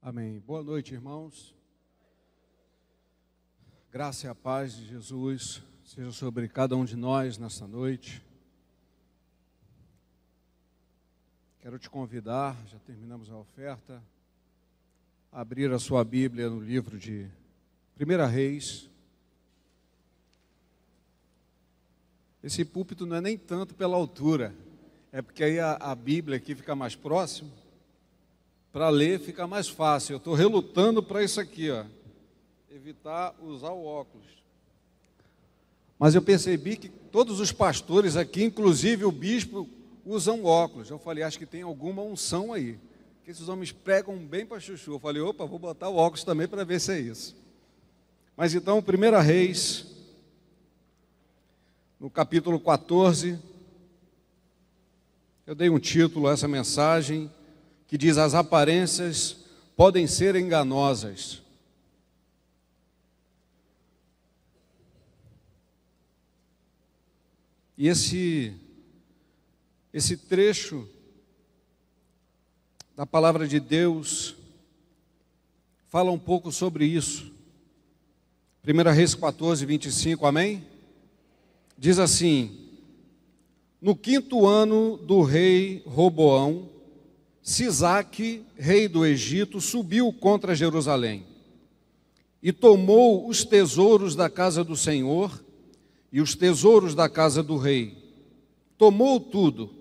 Amém. Boa noite, irmãos. Graça e a paz de Jesus seja sobre cada um de nós nesta noite. Quero te convidar, já terminamos a oferta, a abrir a sua Bíblia no livro de 1 Reis. Esse púlpito não é nem tanto pela altura, é porque aí a Bíblia aqui fica mais próximo. Para ler fica mais fácil. Eu estou relutando para isso aqui, ó, evitar usar o óculos. Mas eu percebi que todos os pastores aqui, inclusive o bispo, usam óculos. Eu falei, acho que tem alguma unção aí, que esses homens pregam bem para chuchu. Eu falei, opa, vou botar o óculos também para ver se é isso. Mas então, 1 Reis, no capítulo 14, eu dei um título a essa mensagem, que diz: as aparências podem ser enganosas. E esse trecho da palavra de Deus fala um pouco sobre isso. 1 Reis 14, 25, amém? Diz assim: no 5º ano do rei Roboão, Sisaque, rei do Egito, subiu contra Jerusalém e tomou os tesouros da casa do Senhor e os tesouros da casa do rei. Tomou tudo.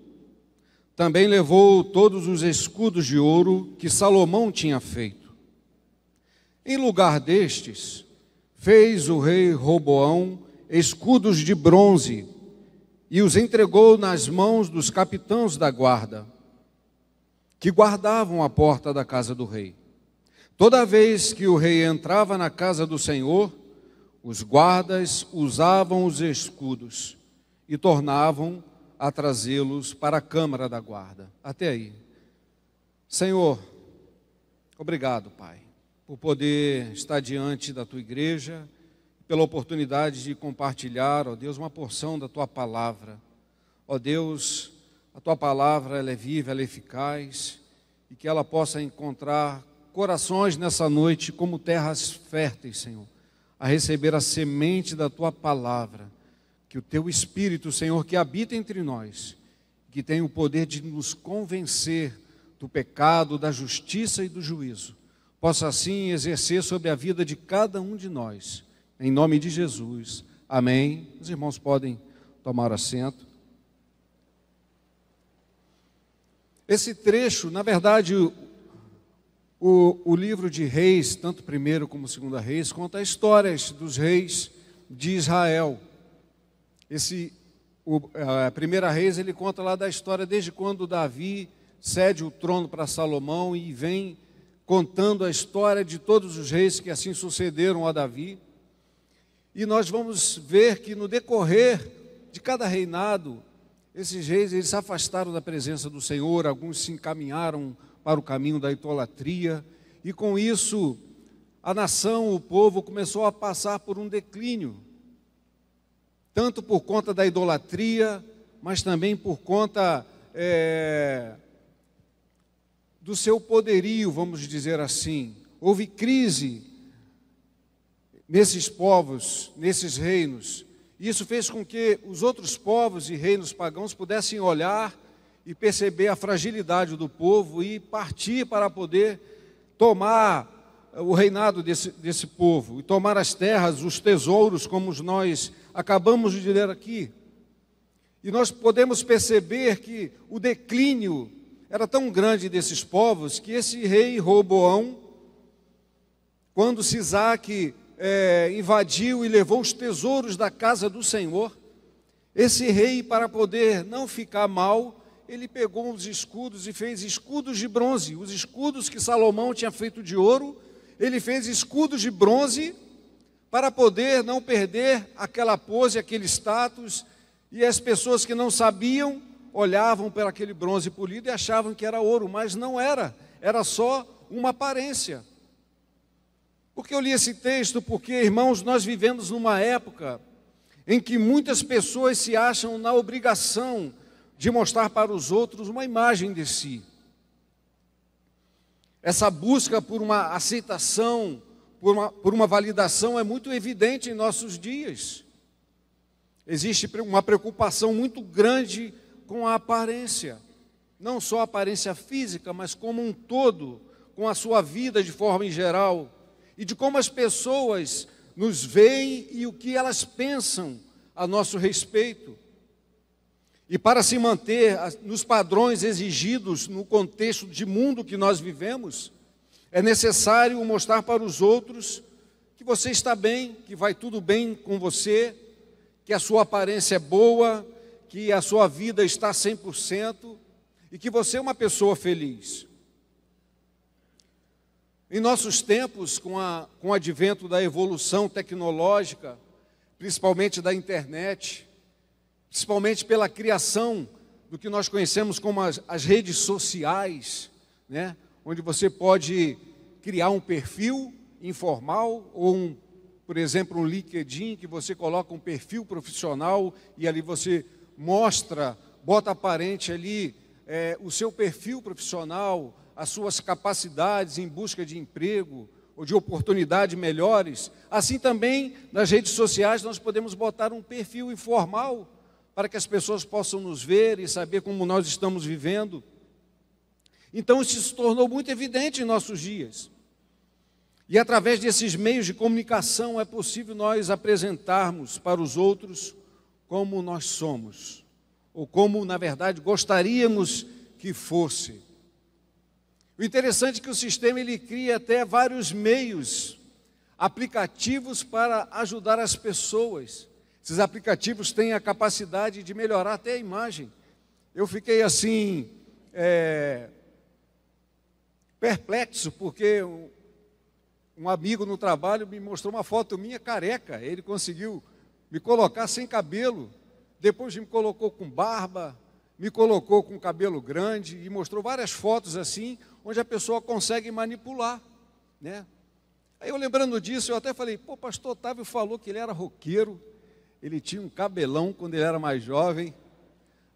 Também levou todos os escudos de ouro que Salomão tinha feito. Em lugar destes, fez o rei Roboão escudos de bronze e os entregou nas mãos dos capitães da guarda, que guardavam a porta da casa do rei. Toda vez que o rei entrava na casa do Senhor, os guardas usavam os escudos e tornavam a trazê-los para a câmara da guarda. Até aí. Senhor, obrigado, Pai, por poder estar diante da Tua igreja, pela oportunidade de compartilhar, ó Deus, uma porção da Tua palavra. Ó Deus, a Tua palavra, ela é viva, ela é eficaz, e que ela possa encontrar corações nessa noite como terras férteis, Senhor, a receber a semente da Tua palavra. Que o Teu Espírito, Senhor, que habita entre nós, que tem o poder de nos convencer do pecado, da justiça e do juízo, possa assim exercer sobre a vida de cada um de nós. Em nome de Jesus. Amém. Os irmãos podem tomar assento. Esse trecho, na verdade, o livro de Reis, tanto 1º como 2º Reis, conta histórias dos reis de Israel. A 1ª Reis, ele conta lá da história desde quando Davi cede o trono para Salomão e vem contando a história de todos os reis que assim sucederam a Davi. E nós vamos ver que no decorrer de cada reinado, esses reis, eles se afastaram da presença do Senhor, alguns se encaminharam para o caminho da idolatria, e com isso, a nação, o povo, começou a passar por um declínio, tanto por conta da idolatria, mas também por conta do seu poderio, vamos dizer assim. Houve crise nesses povos, nesses reinos. Isso fez com que os outros povos e reinos pagãos pudessem olhar e perceber a fragilidade do povo e partir para poder tomar o reinado desse povo e tomar as terras, os tesouros, como nós acabamos de ler aqui. E nós podemos perceber que o declínio era tão grande desses povos que esse rei Roboão, quando Sisaque invadiu e levou os tesouros da casa do Senhor, esse rei, para poder não ficar mal, ele pegou os escudos e fez escudos de bronze. Os escudos que Salomão tinha feito de ouro, ele fez escudos de bronze para poder não perder aquela pose, aquele status, e as pessoas que não sabiam olhavam para aquele bronze polido e achavam que era ouro, mas não era, era só uma aparência. Por que eu li esse texto? Porque, irmãos, nós vivemos numa época em que muitas pessoas se acham na obrigação de mostrar para os outros uma imagem de si. essa busca por uma aceitação, por uma validação é muito evidente em nossos dias. Existe uma preocupação muito grande com a aparência, não só a aparência física, mas como um todo, com a sua vida de forma em geral, e de como as pessoas nos veem e o que elas pensam a nosso respeito. E para se manter nos padrões exigidos no contexto de mundo que nós vivemos, é necessário mostrar para os outros que você está bem, que vai tudo bem com você, que a sua aparência é boa, que a sua vida está 100% e que você é uma pessoa feliz. Em nossos tempos, com o advento da evolução tecnológica, principalmente da internet, principalmente pela criação do que nós conhecemos como as redes sociais, né? Onde você pode criar um perfil informal ou, por exemplo, um LinkedIn, que você coloca um perfil profissional e ali você mostra, bota aparente ali o seu perfil profissional, as suas capacidades em busca de emprego ou de oportunidades melhores. Assim também, nas redes sociais, nós podemos botar um perfil informal para que as pessoas possam nos ver e saber como nós estamos vivendo. Então, isso se tornou muito evidente em nossos dias. E através desses meios de comunicação é possível nós apresentarmos para os outros como nós somos, ou como, na verdade, gostaríamos que fosse. O interessante é que o sistema ele cria até vários meios, aplicativos para ajudar as pessoas. Esses aplicativos têm a capacidade de melhorar até a imagem. Eu fiquei assim, perplexo, porque um amigo no trabalho me mostrou uma foto minha careca. Ele conseguiu me colocar sem cabelo, depois me colocou com barba, me colocou com cabelo grande e mostrou várias fotos assim, onde a pessoa consegue manipular, né? Aí eu lembrando disso, eu até falei, pô, pastor Otávio falou que ele era roqueiro, ele tinha um cabelão quando ele era mais jovem.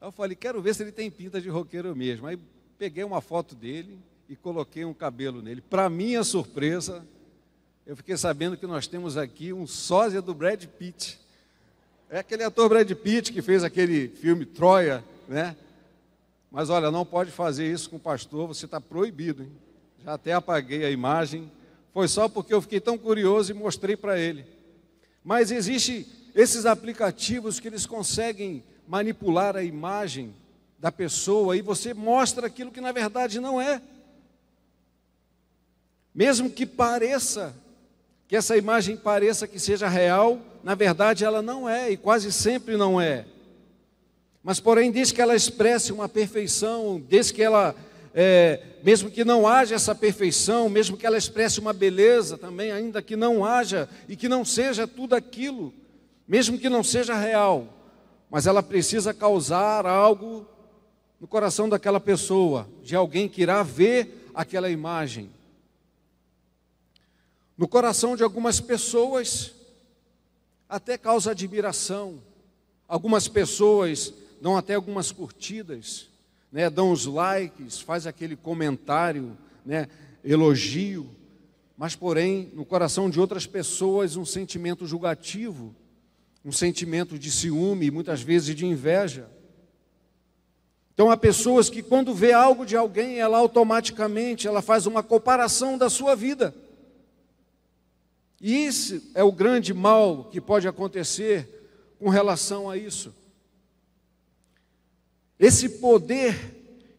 Aí eu falei, quero ver se ele tem pinta de roqueiro mesmo. Aí peguei uma foto dele e coloquei um cabelo nele. Para minha surpresa, eu fiquei sabendo que nós temos aqui um sósia do Brad Pitt. É aquele ator Brad Pitt que fez aquele filme Troia, né? Mas olha, não pode fazer isso com o pastor, você está proibido, hein? Já até apaguei a imagem, foi só porque eu fiquei tão curioso e mostrei para ele. Mas existem esses aplicativos que eles conseguem manipular a imagem da pessoa e você mostra aquilo que na verdade não é. Mesmo que pareça, que essa imagem pareça que seja real, na verdade ela não é e quase sempre não é. Mas porém, desde que ela expresse uma perfeição, desde que ela, mesmo que não haja essa perfeição, mesmo que ela expresse uma beleza também, ainda que não haja e que não seja tudo aquilo, mesmo que não seja real, mas ela precisa causar algo no coração daquela pessoa, de alguém que irá ver aquela imagem. No coração de algumas pessoas, até causa admiração. Algumas pessoas dão até algumas curtidas, né, dão os likes, faz aquele comentário, né, elogio, mas porém, no coração de outras pessoas, um sentimento julgativo, um sentimento de ciúme, muitas vezes de inveja. Então há pessoas que quando vê algo de alguém, ela automaticamente faz uma comparação da sua vida. E esse é o grande mal que pode acontecer com relação a isso. Esse poder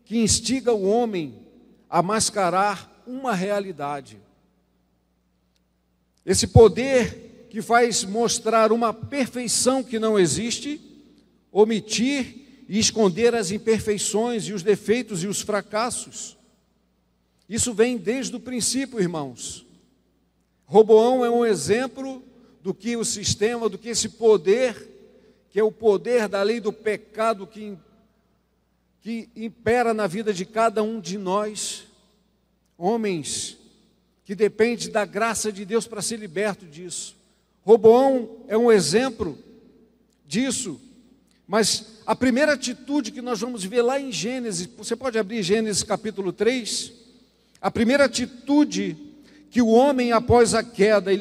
que instiga o homem a mascarar uma realidade. Esse poder que faz mostrar uma perfeição que não existe, omitir e esconder as imperfeições e os defeitos e os fracassos. Isso vem desde o princípio, irmãos. Roboão é um exemplo do que o sistema, do que esse poder, que é o poder da lei do pecado que impera na vida de cada um de nós, homens que dependem da graça de Deus para ser liberto disso. Roboão é um exemplo disso, mas a primeira atitude que nós vamos ver lá em Gênesis, você pode abrir Gênesis capítulo 3, A primeira atitude que o homem, após a queda,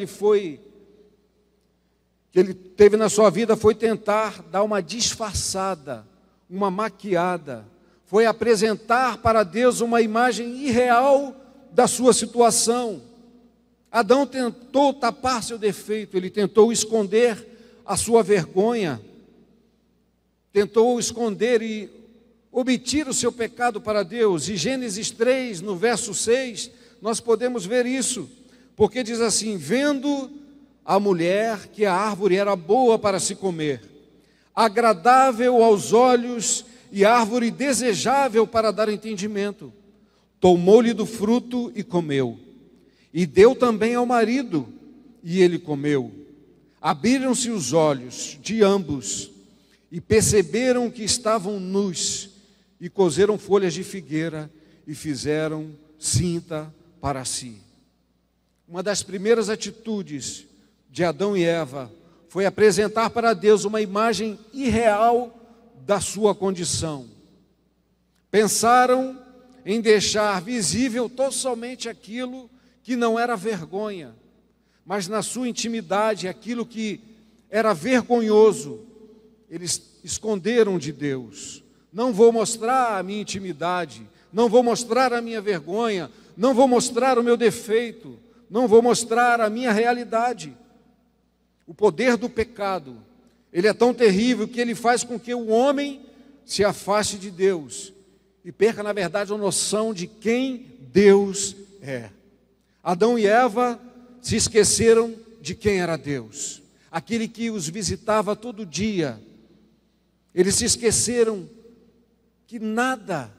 que ele teve na sua vida, foi tentar dar uma disfarçada, uma maquiada, foi apresentar para Deus uma imagem irreal da sua situação. Adão tentou tapar seu defeito, ele tentou esconder a sua vergonha, tentou esconder e omitir o seu pecado para Deus. E Gênesis 3, no verso 6, nós podemos ver isso, porque diz assim: vendo a mulher que a árvore era boa para se comer, agradável aos olhos e árvore desejável para dar entendimento, tomou-lhe do fruto e comeu, e deu também ao marido, e ele comeu. Abriram-se os olhos de ambos, e perceberam que estavam nus, e coseram folhas de figueira, e fizeram cinta para si. Uma das primeiras atitudes de Adão e Eva foi apresentar para Deus uma imagem irreal da sua condição. Pensaram em deixar visível totalmente aquilo que não era vergonha, mas na sua intimidade, aquilo que era vergonhoso, eles esconderam de Deus. Não vou mostrar a minha intimidade, não vou mostrar a minha vergonha, não vou mostrar o meu defeito, não vou mostrar a minha realidade. O poder do pecado, ele é tão terrível que ele faz com que o homem se afaste de Deus e perca, na verdade, a noção de quem Deus é. Adão e Eva se esqueceram de quem era Deus, aquele que os visitava todo dia. Eles se esqueceram que nada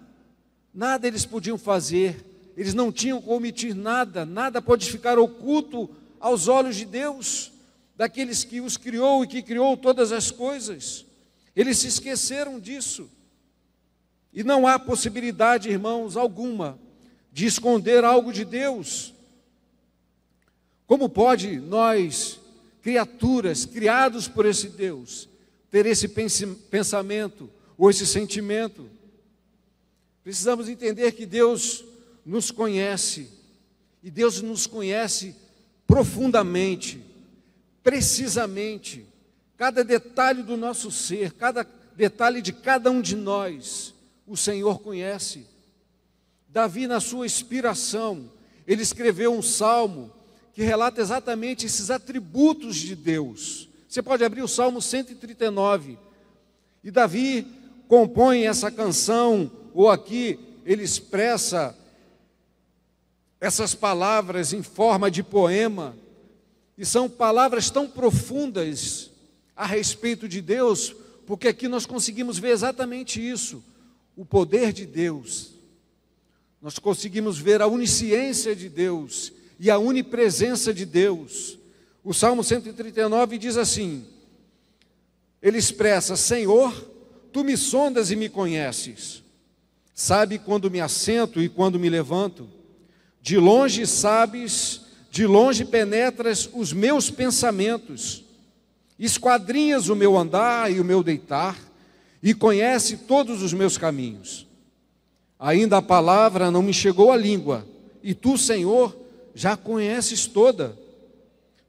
eles podiam fazer, eles não tinham como omitir nada pode ficar oculto aos olhos de Deus, daqueles que os criou e que criou todas as coisas. Eles se esqueceram disso. E não há possibilidade, irmãos, alguma, de esconder algo de Deus. Como pode nós, criaturas, criados por esse Deus, ter esse pensamento ou esse sentimento? Precisamos entender que Deus nos conhece, e Deus nos conhece profundamente, precisamente, cada detalhe do nosso ser, cada detalhe de cada um de nós, o Senhor conhece. Davi, na sua inspiração, ele escreveu um salmo que relata exatamente esses atributos de Deus. Você pode abrir o Salmo 139, e Davi compõe essa canção, ou aqui ele expressa essas palavras em forma de poema, e são palavras tão profundas a respeito de Deus, porque aqui nós conseguimos ver exatamente isso, o poder de Deus. Nós conseguimos ver a onisciência de Deus e a onipresença de Deus. O Salmo 139 diz assim, ele expressa: Senhor, Tu me sondas e me conheces, sabe quando me assento e quando me levanto, de longe sabes, de longe penetras os meus pensamentos, esquadrinhas o meu andar e o meu deitar, e conhece todos os meus caminhos. Ainda a palavra não me chegou à língua, e Tu, Senhor, já a conheces toda.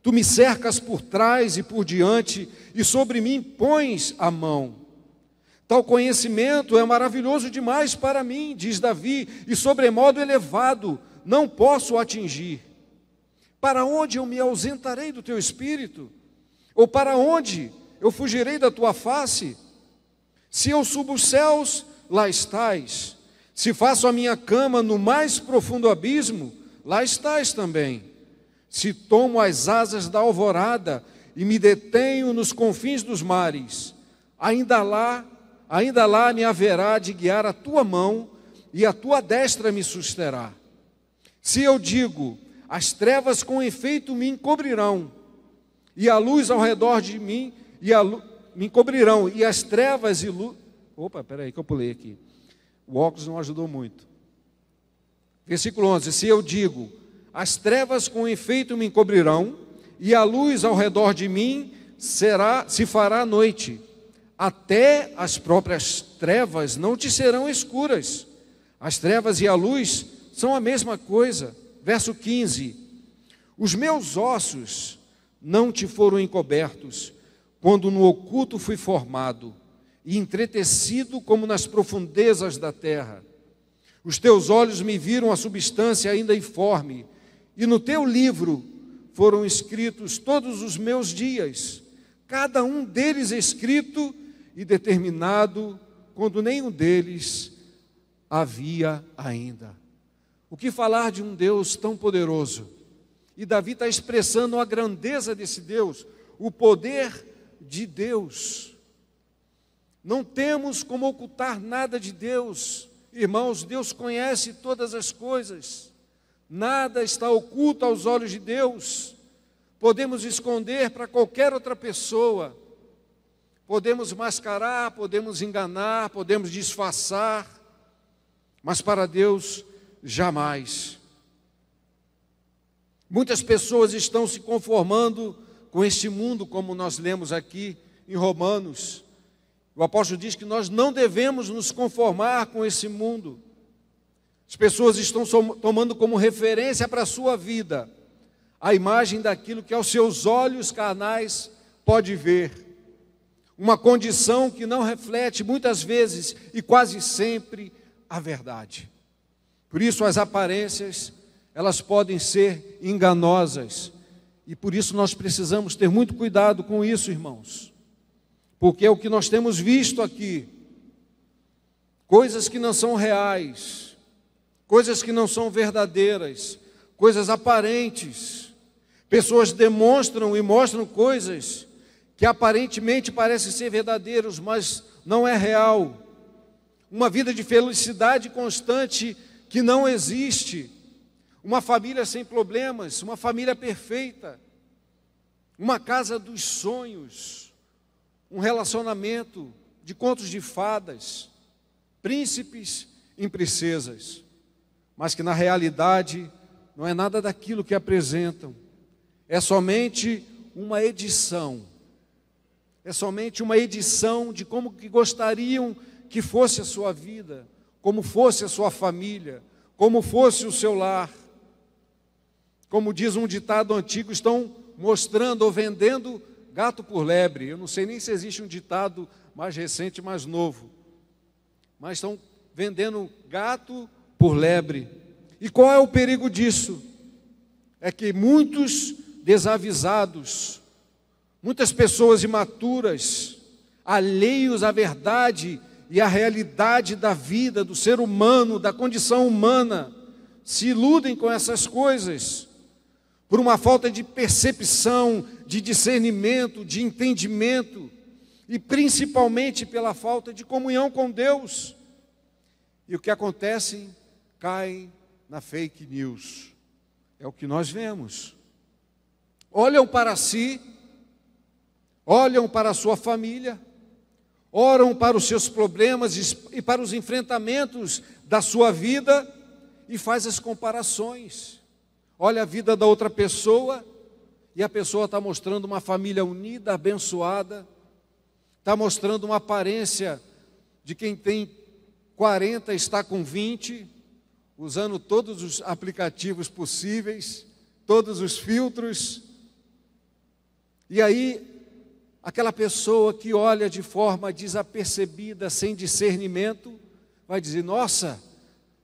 Tu me cercas por trás e por diante, e sobre mim pões a mão. Tal conhecimento é maravilhoso demais para mim, diz Davi, e sobremodo elevado, não posso atingir. Para onde eu me ausentarei do Teu Espírito? Ou para onde eu fugirei da Tua face? Se eu subo os céus, lá estás. Se faço a minha cama no mais profundo abismo, lá estás também. Se tomo as asas da alvorada e me detenho nos confins dos mares, ainda lá me haverá de guiar a Tua mão, e a Tua destra me susterá. Se eu digo, as trevas com efeito me encobrirão, e a luz ao redor de mim me encobrirão, e as trevas e luz... Opa, peraí que eu pulei aqui. O óculos não ajudou muito. Versículo 11, se eu digo, as trevas com efeito me encobrirão, e a luz ao redor de mim se fará noite, até as próprias trevas não te serão escuras. As trevas e a luz são a mesma coisa. Verso 15: os meus ossos não te foram encobertos, quando no oculto fui formado e entretecido como nas profundezas da terra. Os teus olhos me viram a substância ainda informe, e no teu livro foram escritos todos os meus dias, cada um deles escrito e determinado, quando nenhum deles havia ainda. O que falar de um Deus tão poderoso? E Davi está expressando a grandeza desse Deus, o poder de Deus. Não temos como ocultar nada de Deus. Irmãos, Deus conhece todas as coisas. Nada está oculto aos olhos de Deus. Podemos esconder para qualquer outra pessoa. Podemos mascarar, podemos enganar, podemos disfarçar. Mas para Deus, jamais. Muitas pessoas estão se conformando com este mundo, como nós lemos aqui em Romanos. O apóstolo diz que nós não devemos nos conformar com esse mundo. As pessoas estão tomando como referência para a sua vida a imagem daquilo que aos seus olhos carnais pode ver. Uma condição que não reflete muitas vezes e quase sempre a verdade. Por isso as aparências, elas podem ser enganosas. E por isso nós precisamos ter muito cuidado com isso, irmãos. Porque é o que nós temos visto aqui. Coisas que não são reais, coisas que não são verdadeiras, coisas aparentes. Pessoas demonstram e mostram coisas que aparentemente parecem ser verdadeiros, mas não é real. Uma vida de felicidade constante que não existe. Uma família sem problemas, uma família perfeita. Uma casa dos sonhos. Um relacionamento de contos de fadas. Príncipes em princesas. Mas que na realidade não é nada daquilo que apresentam. É somente uma edição. É somente uma edição de como que gostariam que fosse a sua vida, como fosse a sua família, como fosse o seu lar. Como diz um ditado antigo, estão mostrando ou vendendo gato por lebre. Eu não sei nem se existe um ditado mais recente, mais novo. Mas estão vendendo gato por lebre. E qual é o perigo disso? É que muitos desavisados, muitas pessoas imaturas, alheios à verdade e à realidade da vida, do ser humano, da condição humana, se iludem com essas coisas, por uma falta de percepção, de discernimento, de entendimento, e principalmente pela falta de comunhão com Deus. E o que acontece? Caem na fake news. É o que nós vemos. Olham para si, olham para a sua família, oram para os seus problemas e para os enfrentamentos da sua vida e faz as comparações. Olha a vida da outra pessoa e a pessoa está mostrando uma família unida, abençoada, está mostrando uma aparência de quem tem 40 está com 20, usando todos os aplicativos possíveis, todos os filtros. E aí, aquela pessoa que olha de forma desapercebida, sem discernimento, vai dizer: nossa,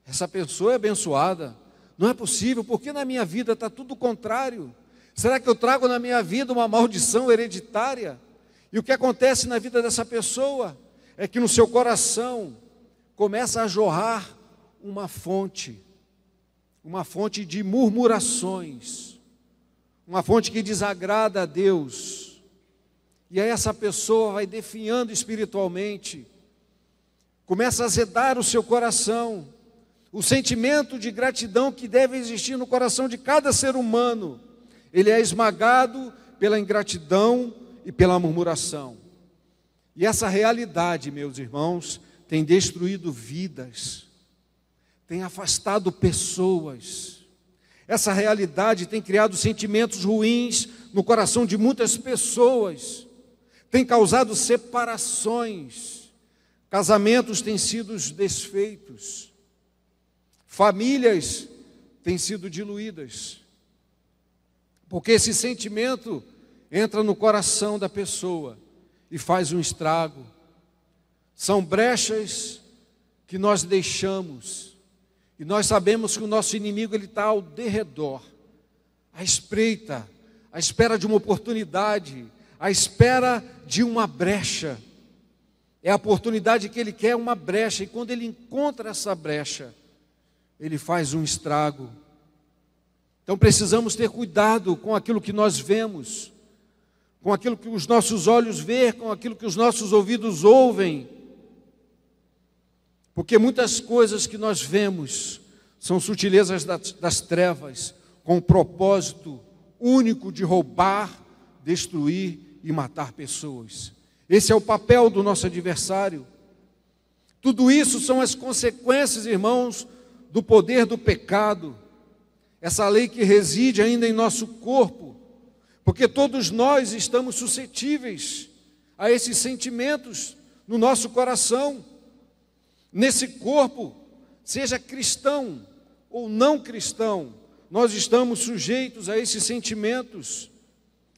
essa pessoa é abençoada. Não é possível, porque na minha vida está tudo contrário. Será que eu trago na minha vida uma maldição hereditária? E o que acontece na vida dessa pessoa é que no seu coração começa a jorrar uma fonte de murmurações, uma fonte que desagrada a Deus. E aí essa pessoa vai definhando espiritualmente, começa a azedar o seu coração. O sentimento de gratidão que deve existir no coração de cada ser humano, ele é esmagado pela ingratidão e pela murmuração. E essa realidade, meus irmãos, tem destruído vidas, tem afastado pessoas. Essa realidade tem criado sentimentos ruins no coração de muitas pessoas, tem causado separações, casamentos têm sido desfeitos, famílias têm sido diluídas, porque esse sentimento entra no coração da pessoa e faz um estrago. São brechas que nós deixamos, e nós sabemos que o nosso inimigo está ao derredor, à espreita, à espera de uma oportunidade, à espera de uma brecha. É a oportunidade que ele quer, uma brecha, e quando ele encontra essa brecha, ele faz um estrago. Então precisamos ter cuidado com aquilo que nós vemos, com aquilo que os nossos olhos veem, com aquilo que os nossos ouvidos ouvem, porque muitas coisas que nós vemos são sutilezas das trevas, com o propósito único de roubar, destruir e matar pessoas. Esse é o papel do nosso adversário. Tudo isso são as consequências, irmãos, do poder do pecado, essa lei que reside ainda em nosso corpo, porque todos nós estamos suscetíveis a esses sentimentos no nosso coração. Nesse corpo, seja cristão ou não cristão, nós estamos sujeitos a esses sentimentos.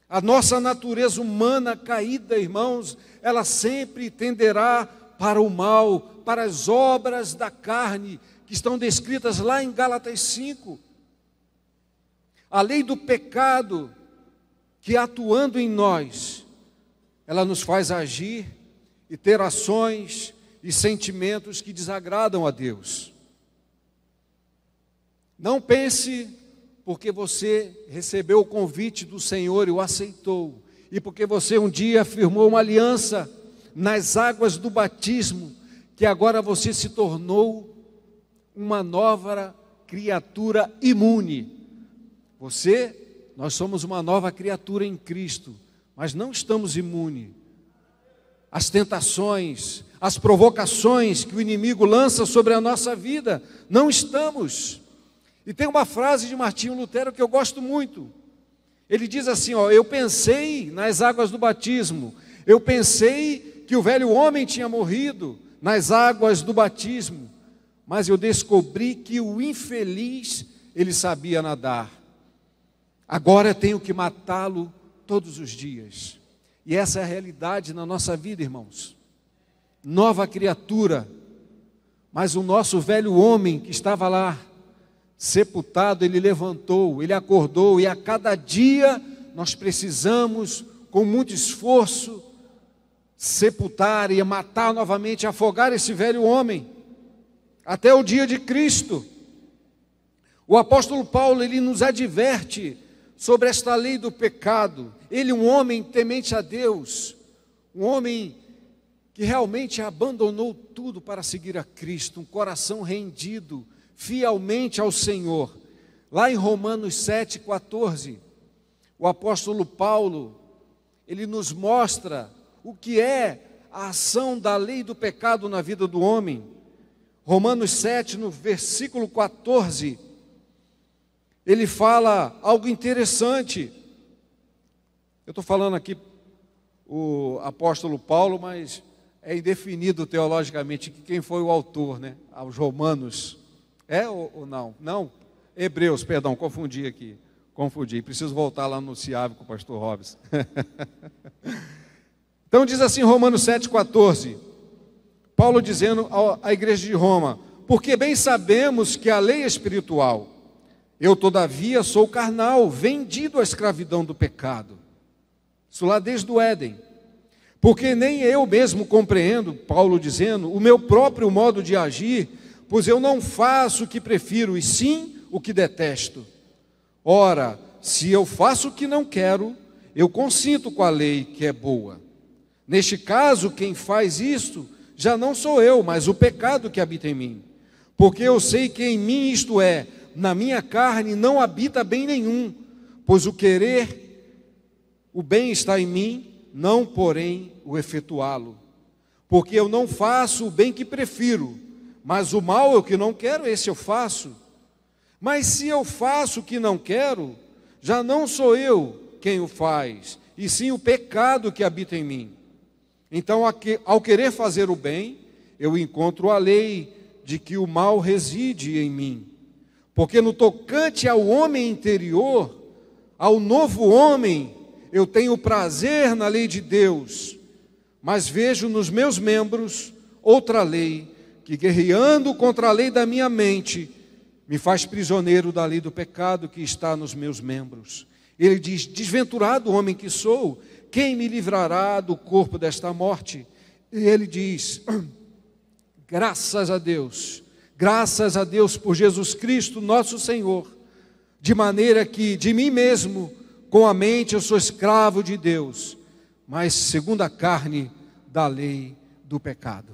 A nossa natureza humana caída, irmãos, ela sempre tenderá para o mal, para as obras da carne, que estão descritas lá em Gálatas 5. A lei do pecado, que atuando em nós, ela nos faz agir e ter ações e sentimentos que desagradam a Deus. Não pense porque você recebeu o convite do Senhor e o aceitou, e porque você um dia firmou uma aliança nas águas do batismo, que agora você se tornou uma nova criatura imune. Nós somos uma nova criatura em Cristo, mas não estamos imunes às tentações, às provocações que o inimigo lança sobre a nossa vida. Não estamos. E tem uma frase de Martinho Lutero que eu gosto muito. Ele diz assim, eu pensei nas águas do batismo, eu pensei que o velho homem tinha morrido nas águas do batismo, mas eu descobri que o infeliz, ele sabia nadar. Agora eu tenho que matá-lo todos os dias. E essa é a realidade na nossa vida, irmãos. Nova criatura, mas o nosso velho homem que estava lá, sepultado, ele levantou, ele acordou, e a cada dia nós precisamos, com muito esforço, sepultar e matar novamente, afogar esse velho homem, até o dia de Cristo. O apóstolo Paulo, ele nos adverte sobre esta lei do pecado. Ele, um homem temente a Deus, um homem que realmente abandonou tudo para seguir a Cristo, um coração rendido fielmente ao Senhor. Lá em Romanos 7,14, o apóstolo Paulo, ele nos mostra o que é a ação da lei do pecado na vida do homem. Romanos 7, no versículo 14, ele fala algo interessante. Eu estou falando aqui o apóstolo Paulo, mas é indefinido teologicamente quem foi o autor, né? Aos Romanos. É ou não? Não, Hebreus, perdão, confundi aqui. Preciso voltar lá no Ciave com o pastor Robson. Então diz assim Romanos 7,14, Paulo dizendo à igreja de Roma: porque bem sabemos que a lei é espiritual, eu todavia sou carnal, vendido à escravidão do pecado. Isso lá desde o Éden. Porque nem eu mesmo compreendo, Paulo dizendo, o meu próprio modo de agir, pois eu não faço o que prefiro, e sim o que detesto. Ora, se eu faço o que não quero, eu consinto com a lei que é boa. Neste caso, quem faz isto já não sou eu, mas o pecado que habita em mim. Porque eu sei que em mim, isto é, na minha carne, não habita bem nenhum, pois o querer, o bem está em mim, não porém o efetuá-lo. Porque eu não faço o bem que prefiro, mas o mal eu que não quero, esse eu faço. Mas se eu faço o que não quero, já não sou eu quem o faz, e sim o pecado que habita em mim. Então, ao querer fazer o bem, eu encontro a lei de que o mal reside em mim. Porque no tocante ao homem interior, ao novo homem, eu tenho prazer na lei de Deus, mas vejo nos meus membros outra lei, que guerreando contra a lei da minha mente, me faz prisioneiro da lei do pecado que está nos meus membros. Ele diz: desventurado homem que sou, quem me livrará do corpo desta morte? E ele diz: graças a Deus por Jesus Cristo, nosso Senhor, de maneira que de mim mesmo, com a mente, eu sou escravo de Deus, mas segundo a carne, da lei do pecado.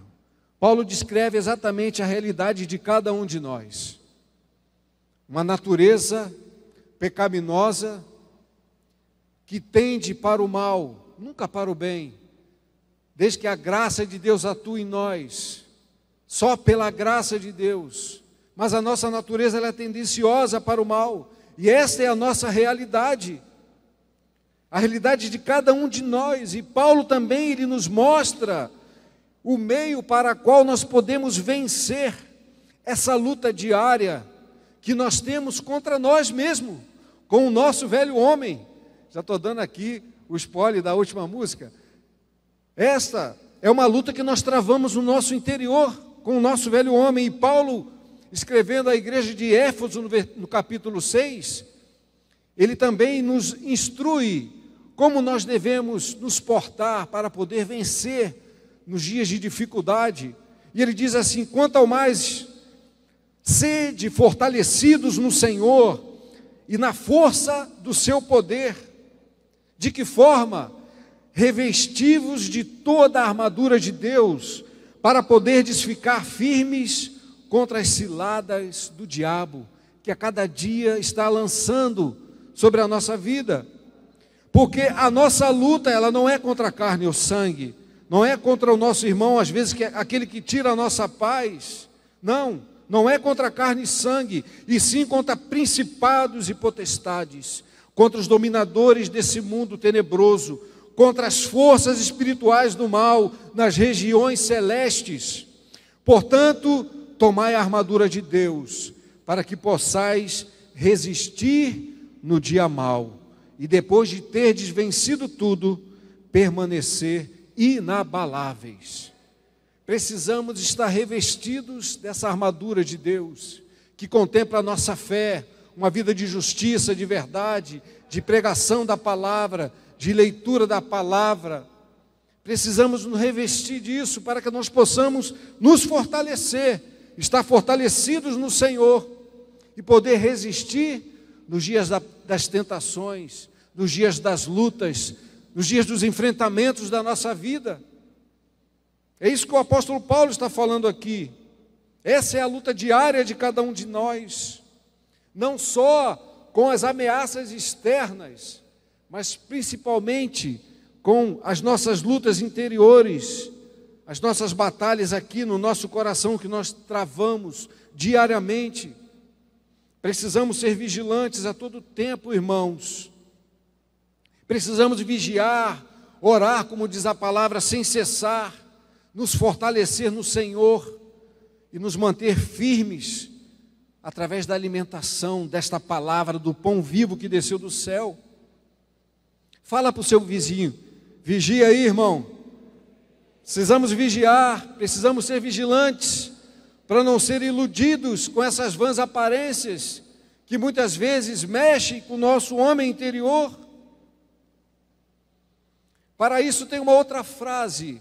Paulo descreve exatamente a realidade de cada um de nós. Uma natureza pecaminosa que tende para o mal, nunca para o bem, desde que a graça de Deus atua em nós, só pela graça de Deus. Mas a nossa natureza ela é tendenciosa para o mal, e esta é a nossa realidade, a realidade de cada um de nós. E Paulo também ele nos mostra o meio para o qual nós podemos vencer essa luta diária que nós temos contra nós mesmos, com o nosso velho homem. Já estou dando aqui o spoiler da última música. Esta é uma luta que nós travamos no nosso interior, com o nosso velho homem. E Paulo, escrevendo à igreja de Éfeso, no capítulo 6, ele também nos instrui como nós devemos nos portar para poder vencer nos dias de dificuldade. E ele diz assim: quanto ao mais, sede fortalecidos no Senhor e na força do seu poder. De que forma? Revestivos de toda a armadura de Deus, para poderdes ficar firmes contra as ciladas do diabo, que a cada dia está lançando sobre a nossa vida. Porque a nossa luta, ela não é contra a carne ou sangue, não é contra o nosso irmão, às vezes, que é aquele que tira a nossa paz. Não é contra carne e sangue, e sim contra principados e potestades, contra os dominadores desse mundo tenebroso, contra as forças espirituais do mal nas regiões celestes. Portanto, tomai a armadura de Deus, para que possais resistir no dia mau, e depois de terdes vencido tudo, permanecer inabaláveis. Precisamos estar revestidos dessa armadura de Deus, que contempla a nossa fé, uma vida de justiça, de verdade, de pregação da palavra, de leitura da palavra. Precisamos nos revestir disso para que nós possamos nos fortalecer, estar fortalecidos no Senhor e poder resistir nos dias das tentações, nos dias das lutas, nos dias dos enfrentamentos da nossa vida. É isso que o apóstolo Paulo está falando aqui. Essa é a luta diária de cada um de nós, não só com as ameaças externas, mas principalmente com as nossas lutas interiores, as nossas batalhas aqui no nosso coração que nós travamos diariamente. Precisamos ser vigilantes a todo tempo, irmãos. Precisamos vigiar, orar, como diz a palavra, sem cessar, nos fortalecer no Senhor e nos manter firmes através da alimentação desta palavra, do pão vivo que desceu do céu. Fala para o seu vizinho: vigia aí, irmão. Precisamos vigiar, precisamos ser vigilantes para não ser iludidos com essas vãs aparências que muitas vezes mexem com o nosso homem interior. Para isso tem uma outra frase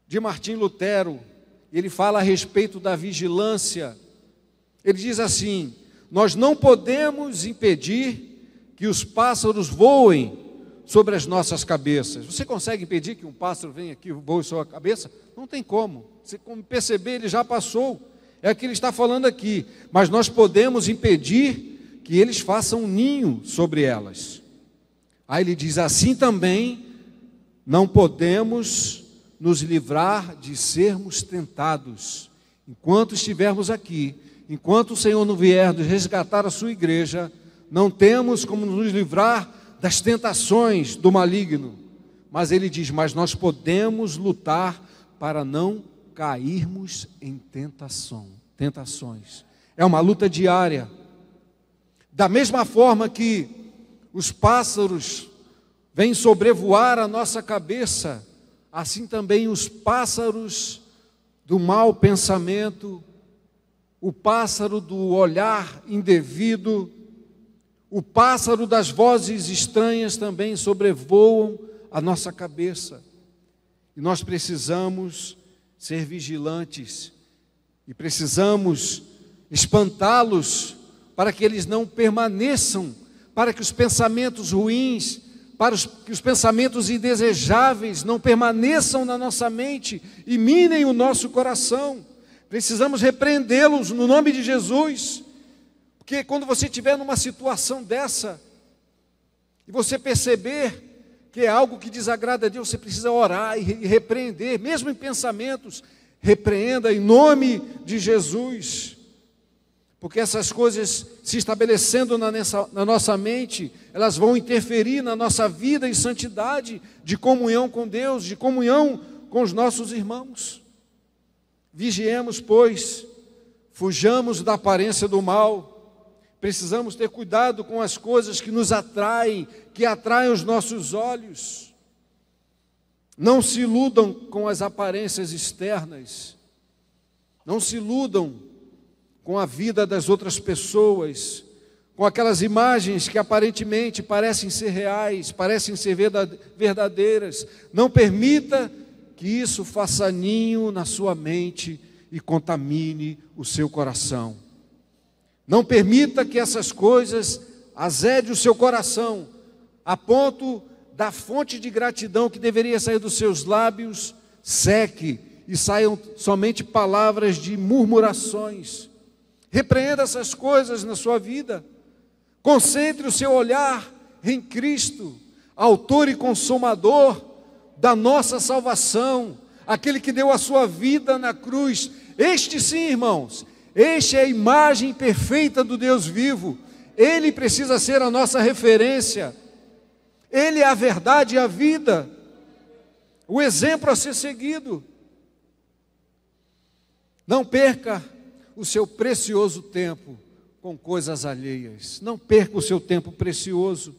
de Martim Lutero. Ele fala a respeito da vigilância. Ele diz assim: nós não podemos impedir que os pássaros voem sobre as nossas cabeças. Você consegue impedir que um pássaro venha aqui e voe sobre a cabeça? Não tem como. Você, como perceber, ele já passou. É o que ele está falando aqui. Mas nós podemos impedir que eles façam um ninho sobre elas. Aí ele diz: assim também não podemos nos livrar de sermos tentados. Enquanto estivermos aqui, enquanto o Senhor não vier nos resgatar a sua igreja, não temos como nos livrar das tentações do maligno. Mas ele diz: mas nós podemos lutar para não cairmos em tentações. É uma luta diária. Da mesma forma que os pássaros vêm sobrevoar a nossa cabeça, assim também os pássaros do mau pensamento, o pássaro do olhar indevido, o pássaro das vozes estranhas também sobrevoam a nossa cabeça. E nós precisamos ser vigilantes e precisamos espantá-los para que eles não permaneçam, para que os pensamentos ruins, que os pensamentos indesejáveis não permaneçam na nossa mente e minem o nosso coração. Precisamos repreendê-los no nome de Jesus, porque quando você estiver numa situação dessa, e você perceber que é algo que desagrada a Deus, você precisa orar e repreender, mesmo em pensamentos, repreenda em nome de Jesus, porque essas coisas se estabelecendo na nossa mente, elas vão interferir na nossa vida em santidade, de comunhão com Deus, de comunhão com os nossos irmãos. Vigiemos, pois, fujamos da aparência do mal. Precisamos ter cuidado com as coisas que nos atraem, que atraem os nossos olhos. Não se iludam com as aparências externas. Não se iludam com a vida das outras pessoas, com aquelas imagens que aparentemente parecem ser reais, parecem ser verdadeiras. Não permita que isso faça ninho na sua mente e contamine o seu coração. Não permita que essas coisas azedem o seu coração, a ponto da fonte de gratidão que deveria sair dos seus lábios seque e saiam somente palavras de murmurações. Repreenda essas coisas na sua vida. Concentre o seu olhar em Cristo, autor e consumador da nossa salvação, aquele que deu a sua vida na cruz. Este sim, irmãos, este é a imagem perfeita do Deus vivo. Ele precisa ser a nossa referência. Ele é a verdade e a vida, o exemplo a ser seguido. Não perca o seu precioso tempo com coisas alheias. Não perca o seu tempo precioso.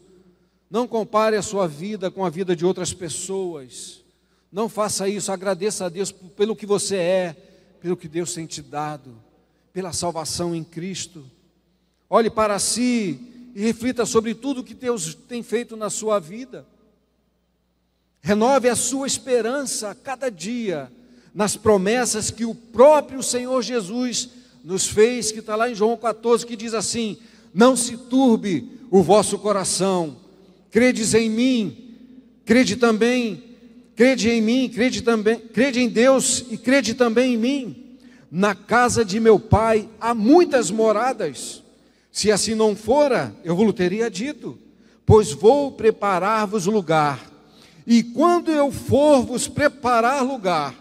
Não compare a sua vida com a vida de outras pessoas. Não faça isso. Agradeça a Deus pelo que você é, pelo que Deus tem te dado, pela salvação em Cristo. Olhe para si e reflita sobre tudo que Deus tem feito na sua vida. Renove a sua esperança a cada dia nas promessas que o próprio Senhor Jesus nos fez, que está lá em João 14, que diz assim: não se turbe o vosso coração, credes em mim, crede em mim, crede em Deus e crede também em mim. Na casa de meu Pai há muitas moradas. Se assim não fora, eu vos teria dito, pois vou preparar-vos lugar. E quando eu for vos preparar lugar,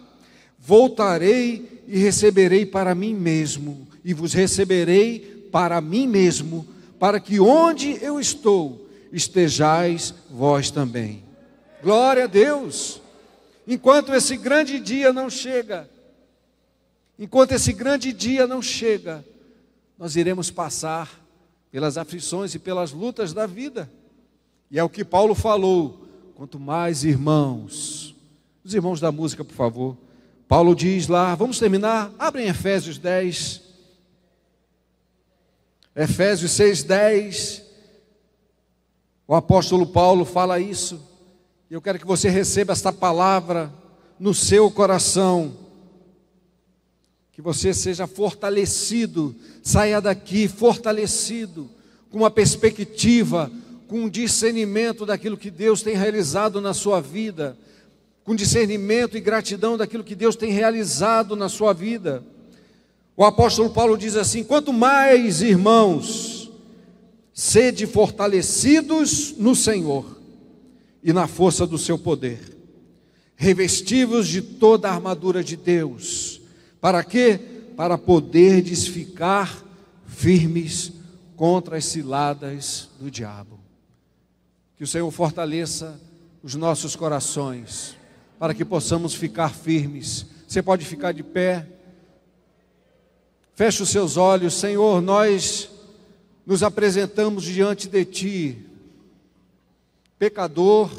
voltarei e receberei para mim mesmo, e vos receberei para mim mesmo, para que onde eu estou, estejais vós também. Glória a Deus! Enquanto esse grande dia não chega, nós iremos passar pelas aflições e pelas lutas da vida. E é o que Paulo falou: quanto mais irmãos, os irmãos da música, por favor. Paulo diz lá, vamos terminar, abrem Efésios 10, Efésios 6:10, o apóstolo Paulo fala isso, e eu quero que você receba esta palavra no seu coração, que você seja fortalecido, saia daqui fortalecido, com uma perspectiva, com um discernimento daquilo que Deus tem realizado na sua vida, com discernimento e gratidão daquilo que Deus tem realizado na sua vida. O apóstolo Paulo diz assim: quanto mais, irmãos, sede fortalecidos no Senhor e na força do seu poder, revestivos de toda a armadura de Deus. Para quê? Para poderdes ficar firmes contra as ciladas do diabo. Que o Senhor fortaleça os nossos corações, para que possamos ficar firmes Você pode ficar de pé. Feche os seus olhos. Senhor, nós nos apresentamos diante de Ti, pecador,